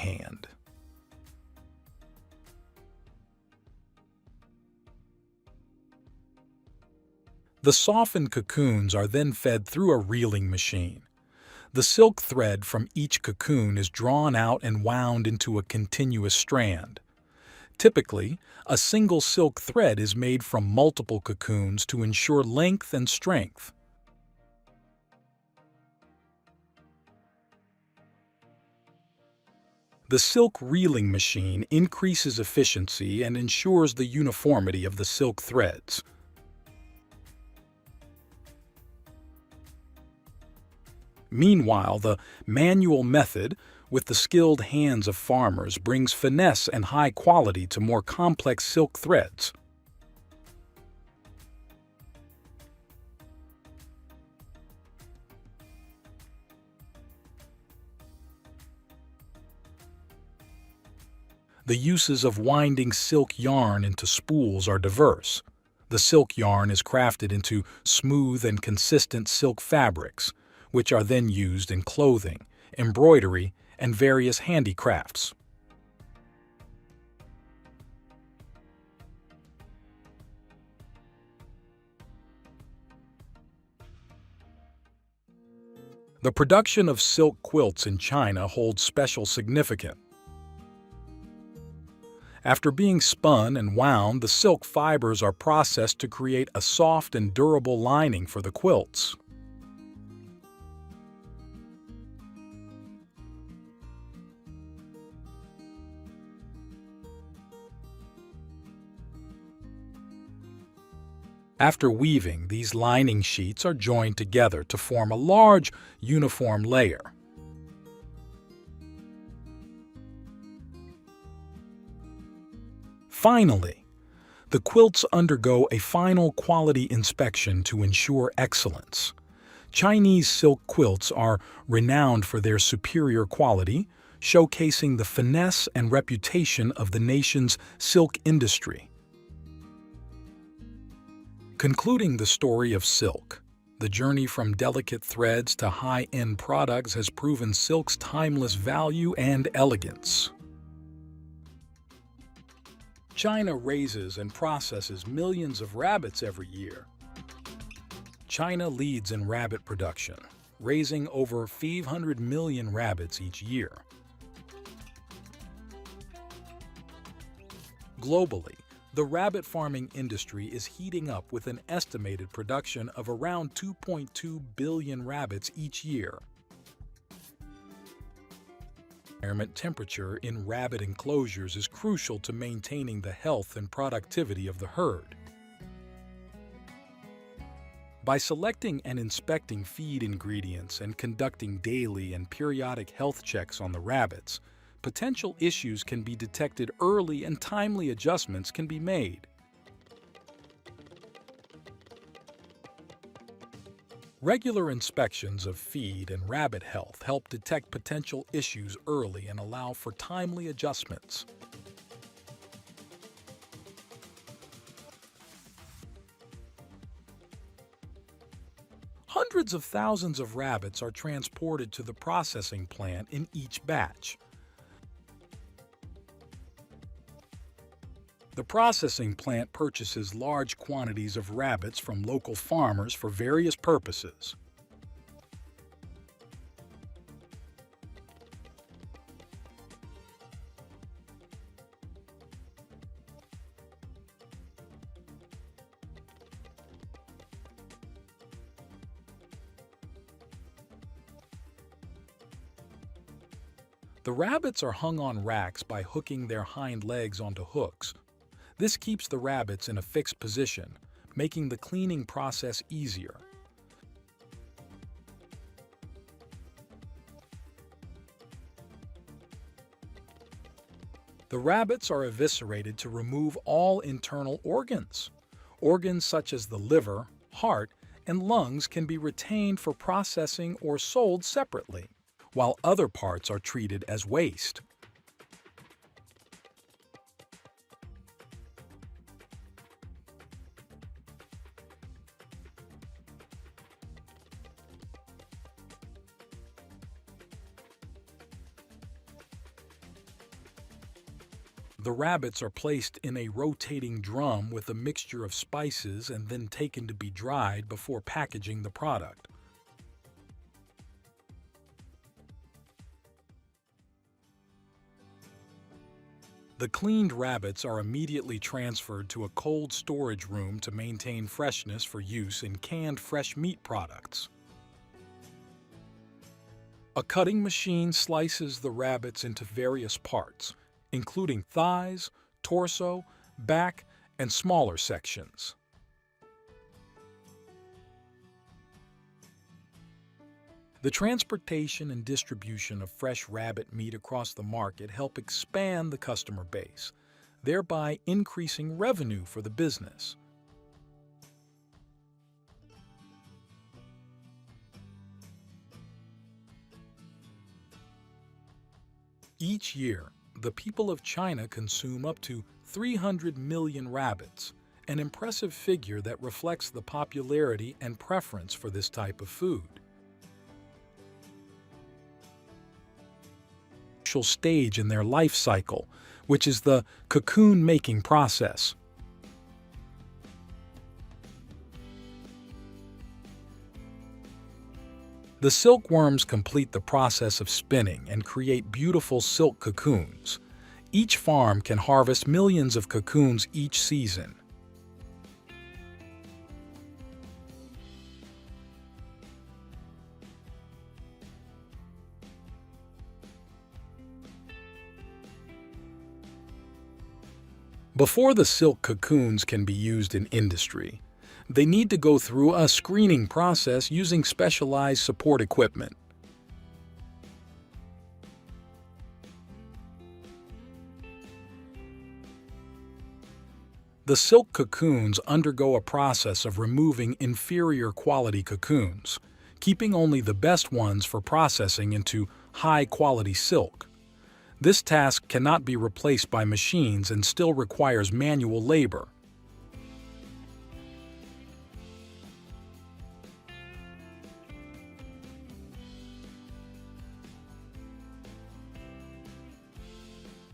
hand. The softened cocoons are then fed through a reeling machine. The silk thread from each cocoon is drawn out and wound into a continuous strand. Typically, a single silk thread is made from multiple cocoons to ensure length and strength. The silk reeling machine increases efficiency and ensures the uniformity of the silk threads. Meanwhile, the manual method, with the skilled hands of farmers, brings finesse and high quality to more complex silk threads. The uses of winding silk yarn into spools are diverse. The silk yarn is crafted into smooth and consistent silk fabrics, which are then used in clothing, embroidery, and various handicrafts. The production of silk quilts in China holds special significance. After being spun and wound, the silk fibers are processed to create a soft and durable lining for the quilts. After weaving, these lining sheets are joined together to form a large, uniform layer. Finally, the quilts undergo a final quality inspection to ensure excellence. Chinese silk quilts are renowned for their superior quality, showcasing the finesse and reputation of the nation's silk industry. Concluding the story of silk, the journey from delicate threads to high-end products has proven silk's timeless value and elegance. China raises and processes millions of rabbits every year. China leads in rabbit production, raising over 500 million rabbits each year. Globally, the rabbit farming industry is heating up with an estimated production of around 2.2 billion rabbits each year. Environment temperature in rabbit enclosures is crucial to maintaining the health and productivity of the herd. By selecting and inspecting feed ingredients and conducting daily and periodic health checks on the rabbits, potential issues can be detected early and timely adjustments can be made. Regular inspections of feed and rabbit health help detect potential issues early and allow for timely adjustments. Hundreds of thousands of rabbits are transported to the processing plant in each batch. The processing plant purchases large quantities of rabbits from local farmers for various purposes. The rabbits are hung on racks by hooking their hind legs onto hooks. This keeps the rabbits in a fixed position, making the cleaning process easier. The rabbits are eviscerated to remove all internal organs. Organs such as the liver, heart, and lungs can be retained for processing or sold separately, while other parts are treated as waste. The rabbits are placed in a rotating drum with a mixture of spices and then taken to be dried before packaging the product. The cleaned rabbits are immediately transferred to a cold storage room to maintain freshness for use in canned fresh meat products. A cutting machine slices the rabbits into various parts, including thighs, torso, back, and smaller sections. The transportation and distribution of fresh rabbit meat across the market help expand the customer base, thereby increasing revenue for the business. Each year, the people of China consume up to 300 million rabbits, an impressive figure that reflects the popularity and preference for this type of food. Stage in their life cycle, which is the cocoon making process. The silkworms complete the process of spinning and create beautiful silk cocoons. Each farm can harvest millions of cocoons each season. Before the silk cocoons can be used in industry, they need to go through a screening process using specialized support equipment. The silk cocoons undergo a process of removing inferior quality cocoons, keeping only the best ones for processing into high-quality silk. This task cannot be replaced by machines and still requires manual labor.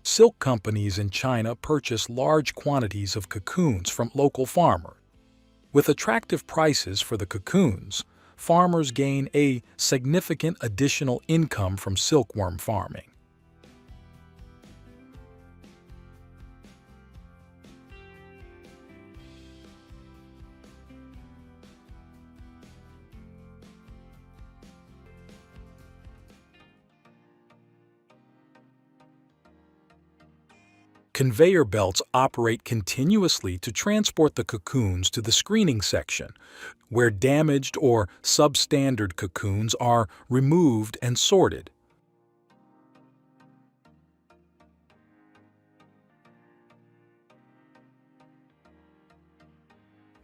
Silk companies in China purchase large quantities of cocoons from local farmers. With attractive prices for the cocoons, farmers gain a significant additional income from silkworm farming. Conveyor belts operate continuously to transport the cocoons to the screening section, where damaged or substandard cocoons are removed and sorted.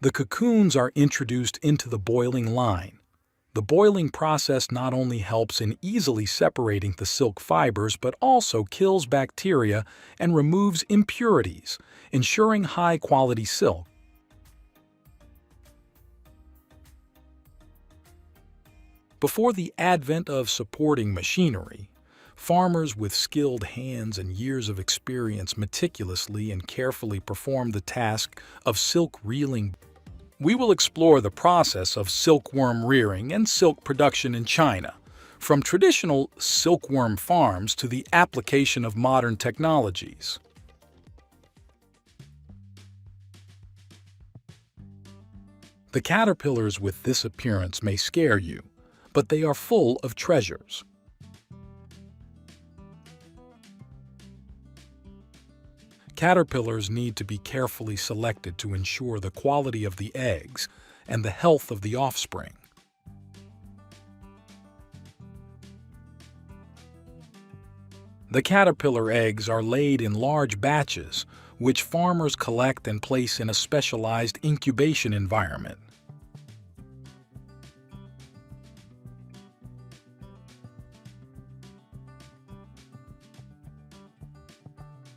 The cocoons are introduced into the boiling line. The boiling process not only helps in easily separating the silk fibers but also kills bacteria and removes impurities, ensuring high-quality silk. Before the advent of supporting machinery, farmers with skilled hands and years of experience meticulously and carefully performed the task of silk reeling. We will explore the process of silkworm rearing and silk production in China, from traditional silkworm farms to the application of modern technologies. The caterpillars with this appearance may scare you, but they are full of treasures. Caterpillars need to be carefully selected to ensure the quality of the eggs and the health of the offspring. The caterpillar eggs are laid in large batches, which farmers collect and place in a specialized incubation environment.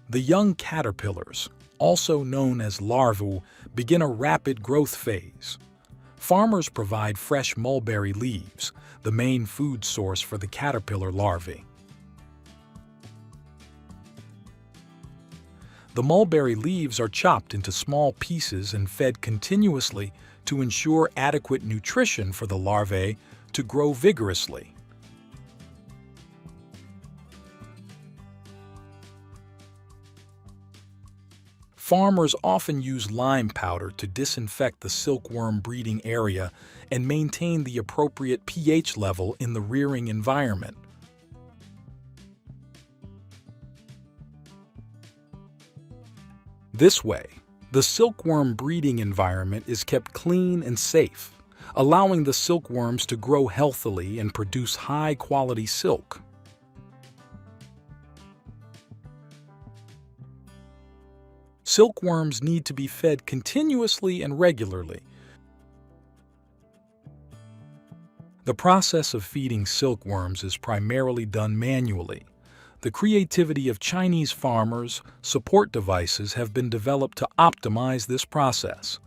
The young caterpillars, also known as larvae, begin a rapid growth phase. Farmers provide fresh mulberry leaves, the main food source for the caterpillar larvae. The mulberry leaves are chopped into small pieces and fed continuously to ensure adequate nutrition for the larvae to grow vigorously. Farmers often use lime powder to disinfect the silkworm breeding area and maintain the appropriate pH level in the rearing environment. This way, the silkworm breeding environment is kept clean and safe, allowing the silkworms to grow healthily and produce high-quality silk. Silkworms need to be fed continuously and regularly. The process of feeding silkworms is primarily done manually. The creativity of Chinese farmers' support devices have been developed to optimize this process.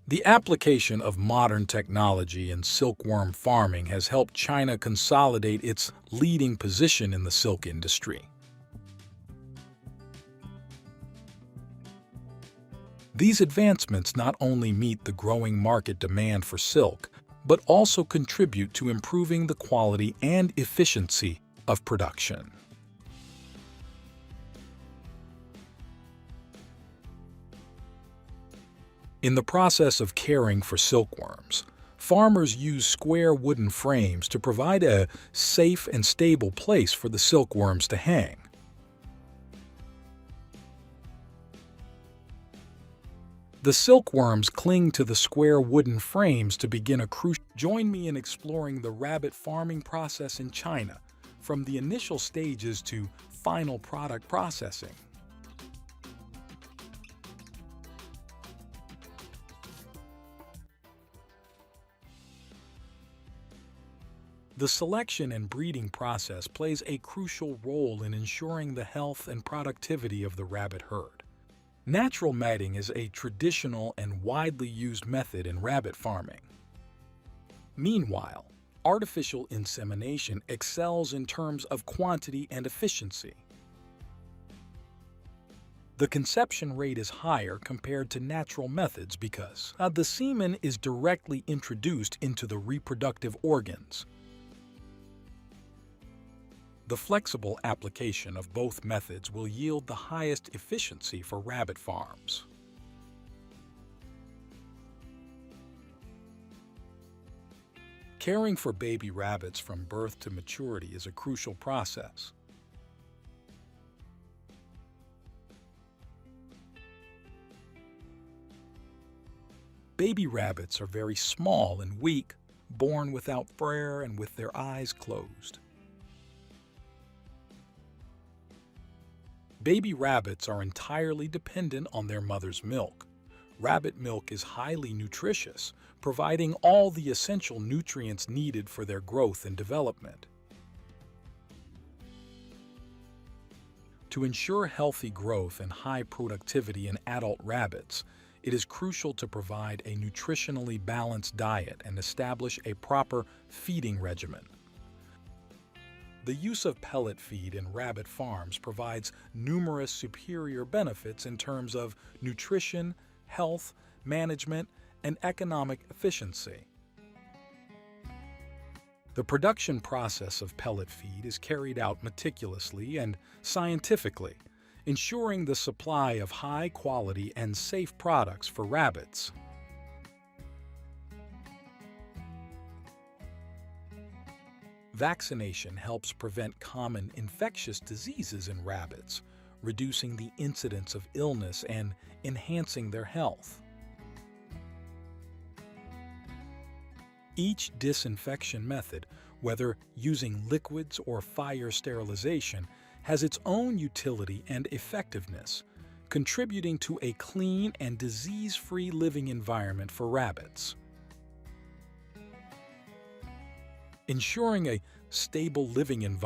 The application of modern technology in silkworm farming has helped China consolidate its leading position in the silk industry. These advancements not only meet the growing market demand for silk, but also contribute to improving the quality and efficiency of production. In the process of caring for silkworms, farmers use square wooden frames to provide a safe and stable place for the silkworms to hang. The silkworms cling to the square wooden frames to begin a crucial. Join me in exploring the rabbit farming process in China, from the initial stages to final product processing. The selection and breeding process plays a crucial role in ensuring the health and productivity of the rabbit herd. Natural mating is a traditional and widely used method in rabbit farming. Meanwhile, artificial insemination excels in terms of quantity and efficiency. The conception rate is higher compared to natural methods because the semen is directly introduced into the reproductive organs. The flexible application of both methods will yield the highest efficiency for rabbit farms. Caring for baby rabbits from birth to maturity is a crucial process. Baby rabbits are very small and weak, born without fur and with their eyes closed. Baby rabbits are entirely dependent on their mother's milk. Rabbit milk is highly nutritious, providing all the essential nutrients needed for their growth and development. To ensure healthy growth and high productivity in adult rabbits, it is crucial to provide a nutritionally balanced diet and establish a proper feeding regimen. The use of pellet feed in rabbit farms provides numerous superior benefits in terms of nutrition, health, management, and economic efficiency. The production process of pellet feed is carried out meticulously and scientifically, ensuring the supply of high-quality and safe products for rabbits. Vaccination helps prevent common infectious diseases in rabbits, reducing the incidence of illness and enhancing their health. Each disinfection method, whether using liquids or fire sterilization, has its own utility and effectiveness, contributing to a clean and disease-free living environment for rabbits. Ensuring a stable living environment